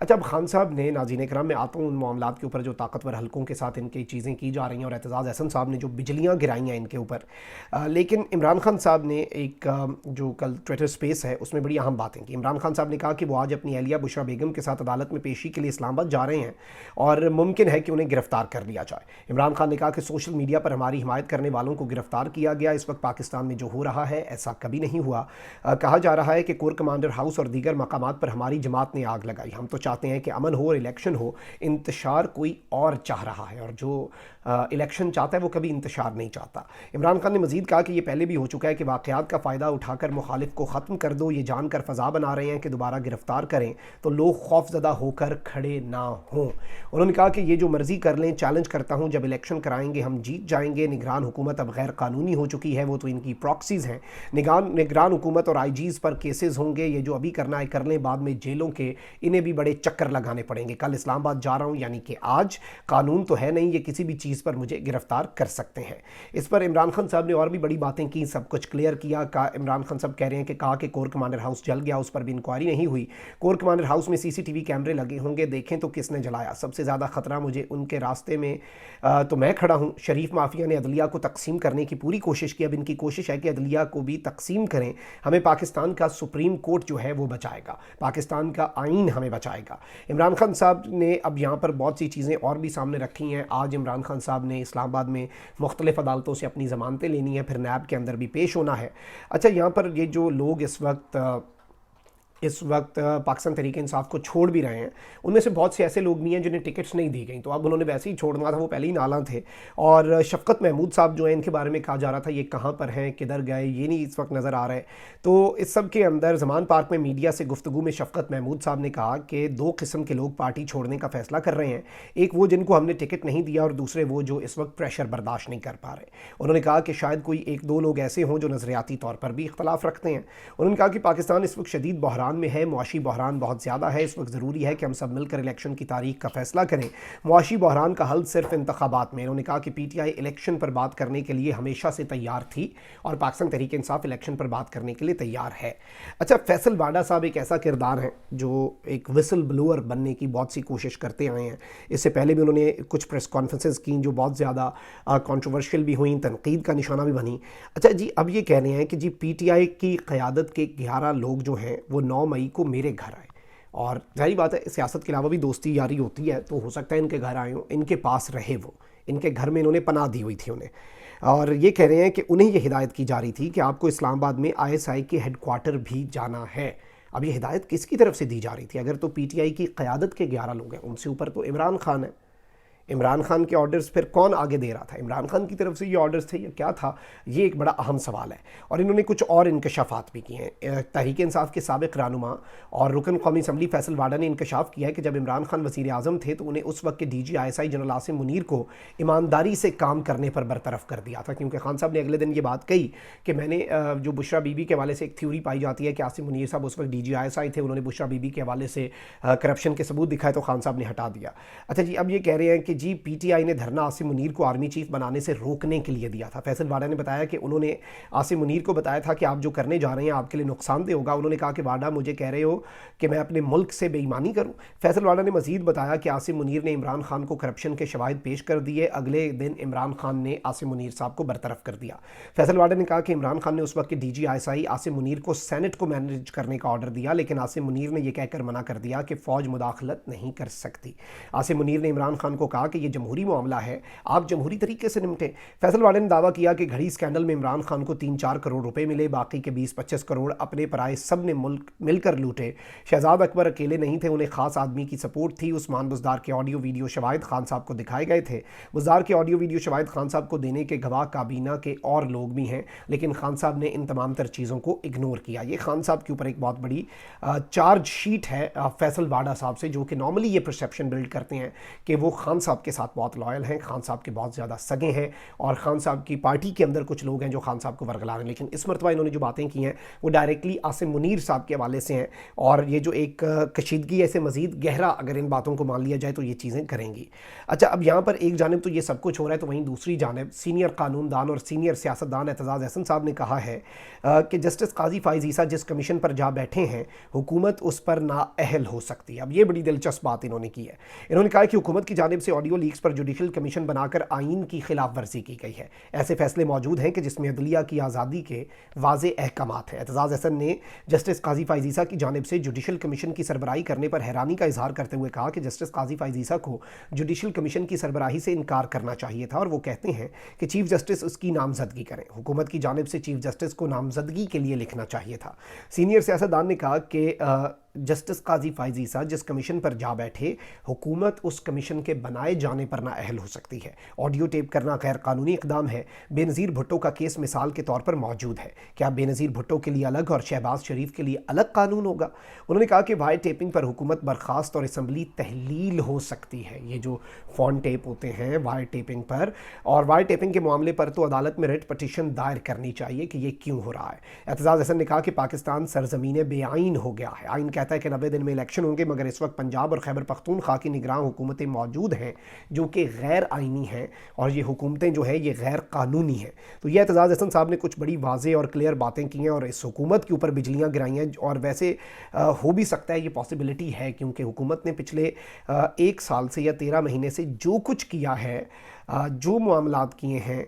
اچھا، اب خان صاحب نے، ناظرین کرام میں آتا ہوں ان معاملات کے اوپر جو طاقتور حلقوں کے ساتھ ان کی چیزیں کی جا رہی ہیں، اور اعتزاز احسن صاحب نے جو بجلیاں گرائی ہیں ان کے اوپر، لیکن عمران خان صاحب نے ایک جو کل ٹویٹر سپیس ہے اس میں بڑی اہم باتیں کی۔ عمران خان صاحب نے کہا کہ وہ آج اپنی اہلیہ بشریٰ بیگم کے ساتھ عدالت میں پیشی کے لیے اسلام آباد جا رہے ہیں اور ممکن ہے کہ انہیں گرفتار کر لیا جائے۔ عمران خان نے کہا کہ سوشل میڈیا پر ہماری حمایت کرنے والوں کو گرفتار کیا گیا، اس وقت پاکستان میں جو ہو رہا ہے ایسا کبھی نہیں ہوا۔ کہا جا رہا ہے کہ کور کمانڈر ہاؤس اور دیگر مقامات پر ہماری جماعت نے آگ لگائی۔ ہم تو چاہتے ہیں کہ امن ہو اور الیکشن ہو، انتشار کوئی اور چاہ رہا ہے، اور جو الیکشن چاہتا ہے وہ کبھی انتشار نہیں چاہتا۔ عمران خان نے مزید کہا کہ یہ پہلے بھی ہو چکا ہے کہ واقعات کا فائدہ اٹھا کر مخالف کو ختم کر دو، یہ جان کر فضا بنا رہے ہیں کہ دوبارہ گرفتار کریں تو لوگ خوف زدہ ہو کر کھڑے نہ ہوں۔ انہوں نے کہا کہ یہ جو مرضی کر لیں، چیلنج کرتا ہوں جب الیکشن کرائیں گے ہم جیت جائیں گے۔ نگران حکومت اب غیر قانونی ہو چکی ہے، وہ تو ان کی پراکسیز ہیں۔ نگران حکومت اور آئی جیز پر کیسز ہوں گے، یہ جو ابھی کرنا ہے کر لیں، بعد میں جیلوں کے انہیں بھی بڑے چکر لگانے پڑیں گے۔ کل اسلام آباد جا رہا ہوں، یعنی کہ آج قانون تو ہے نہیں، یہ کسی بھی چیز پر مجھے گرفتار کر سکتے ہیں۔ اس پر عمران خان صاحب نے اور بھی بڑی باتیں کی، سب کچھ کلیئر کیا۔ عمران خان صاحب کہہ رہے ہیں کہ کہا کہ کور کمانڈر ہاؤس جل گیا، اس پر بھی انکوائری نہیں ہوئی۔ کور کمانڈر ہاؤس میں سی سی ٹی وی کیمرے لگے ہوں گے، دیکھیں تو کس نے جلایا۔ سب سے زیادہ خطرہ مجھے ان کے راستے میں تو میں کھڑا ہوں۔ شریف مافیا نے عدلیہ کو تقسیم کرنے کی پوری کوشش کی، اب ان کی کوشش ہے کہ عدلیہ کو بھی تقسیم کریں۔ ہمیں پاکستان کا سپریم کورٹ جو ہے وہ بچائے گا، پاکستان کا آئین ہمیں بچائے گا۔ عمران خان صاحب نے اب یہاں پر بہت سی چیزیں اور بھی سامنے رکھی ہیں۔ آج عمران خان صاحب نے اسلام آباد میں مختلف عدالتوں سے اپنی ضمانتیں لینی ہیں، پھر نیب کے اندر بھی پیش ہونا ہے۔ اچھا، یہاں پر یہ جو لوگ اس وقت پاکستان تحریک انصاف کو چھوڑ بھی رہے ہیں، ان میں سے بہت سے ایسے لوگ بھی ہیں جنہیں ٹکٹس نہیں دی گئیں، تو اب انہوں نے ویسے ہی چھوڑنا تھا، وہ پہلے ہی نالاں تھے۔ اور شفقت محمود صاحب جو ہیں، ان کے بارے میں کہا جا رہا تھا یہ کہاں پر ہیں، کدھر گئے، یہ نہیں اس وقت نظر آ رہا ہے۔ تو اس سب کے اندر زمان پارک میں میڈیا سے گفتگو میں شفقت محمود صاحب نے کہا کہ دو قسم کے لوگ پارٹی چھوڑنے کا فیصلہ کر رہے ہیں، ایک وہ جن کو ہم نے ٹکٹ نہیں دیا، اور دوسرے وہ جو اس وقت پریشر برداشت نہیں کر پا رہے۔ انہوں نے کہا کہ شاید کوئی ایک دو لوگ ایسے ہوں جو نظریاتی طور پر بھی اختلاف رکھتے ہیں۔ انہوں نے کہا کہ پاکستان اس وقت شدید بحران میں ہے، معاشی بحران بہت زیادہ ہے، اس وقت ضروری ہے کہ ہم سب مل کر الیکشن کی تاریخ کا فیصلہ کریں۔ معاشی بحران کا حل صرف انتخابات میں۔ انہوں نے کہا کہ پی ٹی آئی الیکشن پر بات کرنے کے لیے ہمیشہ سے تیار تھی، اور پاکستان تحریک انصاف الیکشن پر بات کرنے کے لیے تیار ہے۔ اچھا، فیصل واڈا صاحب ایک ایسا کردار ہے جو ایک وسل بلوور بننے کی بہت سی کوشش کرتے آئے ہیں۔ اس سے پہلے بھی انہوں نے کچھ پریس کانفرنسز کی جو بہت زیادہ کنٹروورشل بھی ہوئیں، تنقید کا نشانہ بھی بنی۔ اچھا جی، اب یہ کہہ رہے ہیں کہ جی پی ٹی آئی کی قیادت کے 11 لوگ جو ہیں وہ 9 مئی کو میرے گھر آئے، اور ظاہری بات ہے سیاست کے علاوہ بھی دوستی یاری ہوتی ہے، تو ہو سکتا ہے ان کے گھر آئے ہوں، ان کے پاس رہے، وہ ان کے گھر میں انہوں نے پناہ دی ہوئی تھی انہیں، اور یہ کہہ رہے ہیں کہ انہیں یہ ہدایت کی جا رہی تھی کہ آپ کو اسلام آباد میں آئی ایس آئی کے ہیڈ کوارٹر بھی جانا ہے۔ اب یہ ہدایت کس کی طرف سے دی جا رہی تھی؟ اگر تو پی ٹی آئی کی قیادت کے 11 لوگ ہیں، ان سے اوپر تو عمران خان ہے۔ عمران خان کے آرڈرز پھر کون آگے دے رہا تھا؟ عمران خان کی طرف سے یہ آرڈرز تھے یا کیا تھا؟ یہ ایک بڑا اہم سوال ہے۔ اور انہوں نے کچھ اور انکشافات بھی کیے ہیں۔ تحریک انصاف کے سابق رہنما اور رکن قومی اسمبلی فیصل واڈا نے انکشاف کیا ہے کہ جب عمران خان وزیر اعظم تھے تو انہیں اس وقت کے D G I S I general Asim Munir کو ایمانداری سے کام کرنے پر برطرف کر دیا تھا، کیونکہ خان صاحب نے اگلے دن یہ بات کہی کہ میں نے جو بشریٰ بی بی کے حوالے سے ایک تھیوری پائی جاتی ہے کہ عاصم منیر صاحب اس وقت ڈی جی آئی ایس آئی تھے، انہوں نے بشریٰ بی بی کے حوالے سے کرپشن کے ثبوت دکھائے تو خان صاحب نے ہٹا دیا۔ اچھا جی، اب یہ کہہ رہے ہیں کہ جی پی ٹی آئی نے دھرنا عاصم منیر کو آرمی چیف بنانے سے روکنے کے لیے دیا تھا۔ فیصل واڈا نے بتایا کہ انہوں نے عاصم منیر کو بتایا تھا کہ آپ جو کرنے جا رہے ہیں آپ کے لیے نقصان دہ ہوگا۔ انہوں نے کہا کہ واڈا مجھے کہہ رہے ہو کہ میں اپنے ملک سے بے ایمانی کروں۔ فیصل واڈا نے مزید بتایا کہ عاصم منیر نے عمران خان کو کرپشن کے شواہد پیش کر دیے، اگلے دن عمران خان نے عاصم منیر صاحب کو برطرف کر دیا۔ فیصل واڈا نے کہا کہ عمران خان نے اس وقت کے D G I S I Asim Munir کو سینٹ کو مینیج کرنے کا آرڈر دیا، لیکن عاصم منیر نے یہ کہہ کر منع کر دیا کہ فوج مداخلت نہیں کر سکتی۔ عاصم منیر نے عمران خان کو کہا کہ یہ جمہوری معاملہ ہے، آپ جمہوری طریقے سے نمٹیں۔ فیصل واڈا نے دعویٰ کیا کہ گھڑی اسکینڈل میں عمران خان کو 3-4 کروڑ روپے ملے، باقی کے 20-25 کروڑ اپنے پرائے سب نے مل کر لوٹے۔ شہزاد اکبر اکیلے نہیں تھے، انہیں خاص آدمی کی سپورٹ تھی۔ عثمان بزدار کے آڈیو ویڈیو شواہد خان صاحب کو دکھائے گئے تھے۔ بزدار کے آڈیو ویڈیو شواہد خان صاحب کو دینے کے گواہ کابینہ کے اور لوگ بھی ہیں، لیکن خان صاحب نے ان تمام تر چیزوں کو اگنور کیا۔ یہ خان صاحب کے اوپر ایک بہت بڑی چارج شیٹ ہے فیصل واڈا صاحب سے، جو کہ نارملی یہ پرسیپشن بلڈ کرتے ہیں کہ وہ خان صاحب صاحب کے ساتھ بہت لائل ہیں، خان صاحب کے بہت زیادہ سگے ہیں، اور خان صاحب کی پارٹی کے اندر کچھ لوگ ہیں جو خان صاحب کو ورگلا رہے ہیں، لیکن اس مرتبہ انہوں نے جو باتیں کی ہیں وہ ڈائریکٹلی عاصم منیر صاحب کے حوالے سے ہیں، اور یہ جو ایک کشیدگی ایسے مزید گہرا اگر ان باتوں کو مان لیا جائے تو یہ چیزیں کریں گی۔ اچھا، اب یہاں پر ایک جانب تو یہ سب کچھ ہو رہا ہے، تو وہیں دوسری جانب سینئر قانون دان اور سینئر سیاستدان اعتزاز احسن صاحب نے کہا ہے کہ جسٹس قاضی فائز عیسیٰ جس کمیشن پر جا بیٹھے ہیں حکومت اس پر نااہل ہو سکتی ہے۔ اب یہ بڑی دلچسپ بات انہوں نے کی ہے، انہوں نے کہا کہ حکومت کی جانب سے آڈیو لیکس پر جوڈیشل کمیشن بنا کر آئین کی خلاف ورزی کی گئی ہے، ایسے فیصلے موجود ہیں کہ جس میں عدلیہ کی آزادی کے واضح احکامات ہیں۔ اعتزاز احسن نے جسٹس قاضی فائز عیسیٰ کی جانب سے جوڈیشل کمیشن کی سربراہی کرنے پر حیرانی کا اظہار کرتے ہوئے کہا کہ جسٹس قاضی فائز عیسیٰ کو جوڈیشل کمیشن کی سربراہی سے انکار کرنا چاہیے تھا، اور وہ کہتے ہیں کہ چیف جسٹس اس کی نامزدگی کریں، حکومت کی جانب سے چیف جسٹس کو نامزدگی کے لیے لکھنا چاہیے تھا۔ سینئر سیاستدان نے کہا کہ جسٹس قاضی فائز عیسیٰ جس کمیشن پر جا بیٹھے حکومت اس کمیشن کے بنائے جانے پر نااہل ہو سکتی ہے۔ آڈیو ٹیپ کرنا غیر قانونی اقدام ہے۔ بے نظیر بھٹو کا کیس مثال کے طور پر موجود ہے، کیا بے نظیر بھٹو کے لیے الگ اور شہباز شریف کے لیے الگ قانون ہوگا؟ انہوں نے کہا کہ وائر ٹیپنگ پر حکومت برخاست اور اسمبلی تحلیل ہو سکتی ہے، یہ جو فون ٹیپ ہوتے ہیں وائر ٹیپنگ پر، اور وائر ٹیپنگ کے معاملے پر تو عدالت میں ریٹ پٹیشن دائر کرنی چاہیے کہ یہ کیوں ہو رہا ہے۔ اعتزاز احسن نے کہا کہ پاکستان سرزمین بے آئین ہو گیا ہے، آئین کہتا ہے کہ 90 دن میں الیکشن ہوں گے، مگر اس وقت پنجاب اور خیبر پختونخوا کی نگراں حکومتیں موجود ہیں جو کہ غیر آئینی ہیں، اور یہ حکومتیں جو ہیں یہ غیر قانونی ہیں۔ تو یہ اعتزاز احسن صاحب نے کچھ بڑی واضح اور کلیئر باتیں کی ہیں، اور اس حکومت کے اوپر بجلیاں گرائی ہیں، اور ویسے ہو بھی سکتا ہے، یہ پاسبلٹی ہے، کیونکہ حکومت نے پچھلے 1 سال سے یا 13 مہینے سے جو کچھ کیا ہے، جو معاملات کیے ہیں،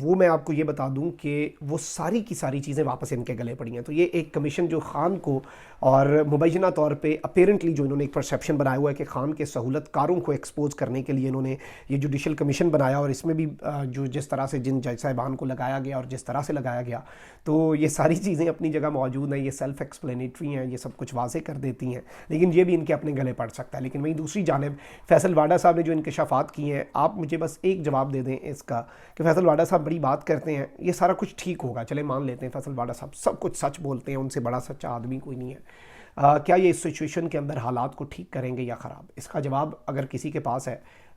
وہ میں آپ کو یہ بتا دوں کہ وہ ساری کی ساری چیزیں واپس ان کے گلے پڑی ہیں۔ تو یہ ایک کمیشن جو خان کو، اور مبینہ طور پہ اپیرنٹلی جو انہوں نے ایک پرسیپشن بنایا ہوا ہے کہ خان کے سہولت کاروں کو ایکسپوز کرنے کے لیے انہوں نے یہ جوڈیشل کمیشن بنایا، اور اس میں بھی جو جس طرح سے جن جج صاحبان کو لگایا گیا اور جس طرح سے لگایا گیا، تو یہ ساری چیزیں اپنی جگہ موجود ہیں، یہ سیلف ایکسپلینیٹری ہیں، یہ سب کچھ واضح کر دیتی ہیں، لیکن یہ بھی ان کے اپنے گلے پڑ سکتا ہے۔ لیکن وہیں دوسری جانب فیصل واڈا صاحب نے جو انکشافات کیے ہیں، آپ مجھے بس ایک جواب دے دیں اس کا کہ فیصل واڈا صاحب بڑی بات کرتے ہیں، یہ سارا کچھ ٹھیک ہوگا، چلے مان لیتے ہیں فیصل واڈا صاحب سب کچھ سچ بولتے ہیں، ان سے بڑا سچا آدمی کوئی نہیں ہے، کیا یہ اس سچویشن کے اندر حالات کو ٹھیک کریں گے یا خراب؟ اس کا جواب اگر کسی کے پاس ہے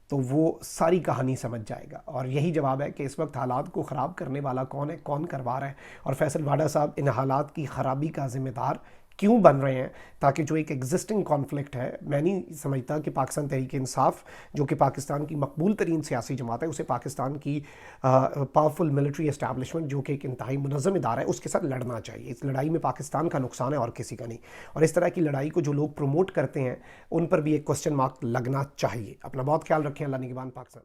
تو وہ ساری کہانی سمجھ جائے گا، اور یہی جواب ہے کہ اس وقت حالات کو خراب کرنے والا کون ہے، کون کروا رہا ہے، اور فیصل واڈا صاحب ان حالات کی خرابی کا ذمہ دار کیوں بن رہے ہیں، تاکہ جو ایک ایگزسٹنگ کانفلکٹ ہے، میں نہیں سمجھتا کہ پاکستان تحریک انصاف جو کہ پاکستان کی مقبول ترین سیاسی جماعت ہے، اسے پاکستان کی پاورفل ملٹری اسٹیبلشمنٹ جو کہ ایک انتہائی منظم ادارہ ہے اس کے ساتھ لڑنا چاہیے۔ اس لڑائی میں پاکستان کا نقصان ہے اور کسی کا نہیں، اور اس طرح کی لڑائی کو جو لوگ پروموٹ کرتے ہیں ان پر بھی ایک کوسچن مارک لگنا چاہیے۔ اپنا بہت خیال رکھیں، اللہ نگہبان پاکستان۔